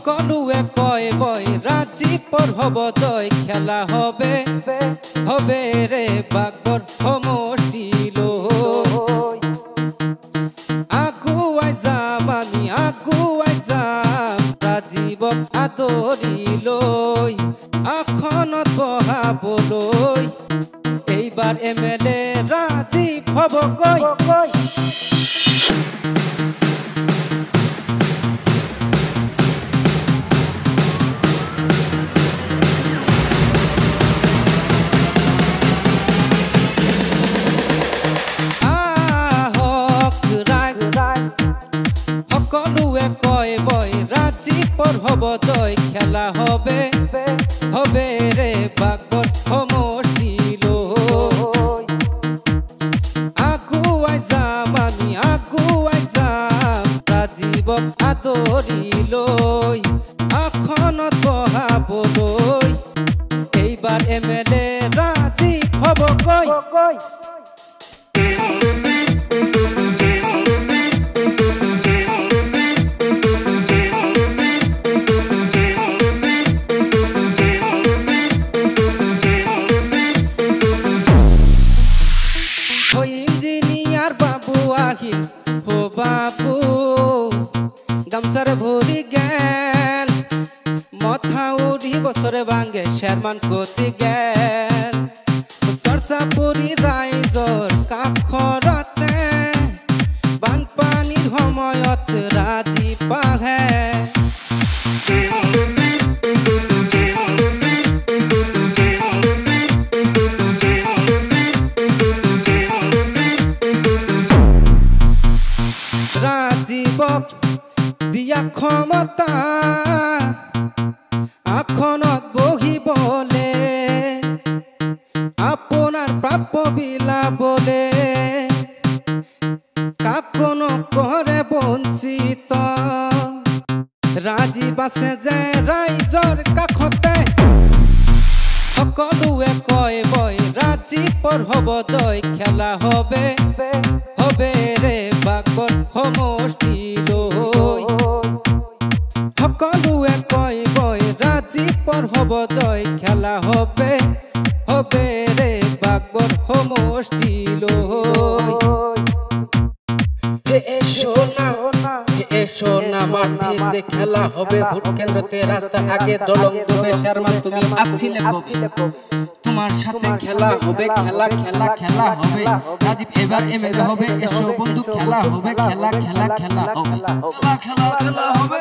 সকলোৱে কয় বই ৰাজীৱৰ হ'ব তই খেলা হবে হবে ৰে বাগৰ সমষ্টিলৈ আগুৱাই যাম আমি আগুৱাই যাম ৰাজীৱক আদৰি লৈ আসনত বহাবলৈ এইবাৰ MLA ৰাজীৱ হ'বগৈ সকলোৱে কয় বই ৰাজীৱৰ হ'ব তই খেলা হবে হবে ৰে বাগৰ সমষ্টিলৈ আগুৱাই যাম আমি আগুৱাই যাম ৰাজীৱক আদৰি লৈ আসনত বহাবলৈ এইবাৰ MLA ৰাজীৱ হ'বগৈ ইঞ্জিনিয়ার বাবু আহিল ও বাবু গামছার ভরি গেল মথা উড়ি বছরে ভাঙে শেরমান কতি গেল সরসাপুরি রাইজর কাখরতে বানপানীর সময়ত ৰাজীৱ আহে ৰাজীৱক দিয়া ক্ষমতা আসনত বহিবলে আপোনাৰ প্ৰাপ্য বিলাবলে কাকো নকৰে বঞ্চিত ৰাজীৱ আছে যে ৰাইজৰ কাষতে সকলোৱে কয় বই ৰাজীৱৰ হ'ব তই খেলা হবে হবে ৰে বাগৰ সমষ্টিলৈ সকলোৱে কয় বই ৰাজীৱৰ হ'ব তই খেলা হবে হবে ৰে বাগৰ সমষ্টিলৈ সোনা মাটিতে খেলা হবে ভোট কেন্দ্রতে রাস্তা আগে দলং ডুবে শর্মা তুমি আছিলে কবে তোমার সাথে খেলা হবে খেলা খেলা খেলা হবে রাজীব এবার MLA হবে এসো বন্ধু খেলা হবে খেলা খেলা খেলা হবে খেলা খেলা খেলা হবে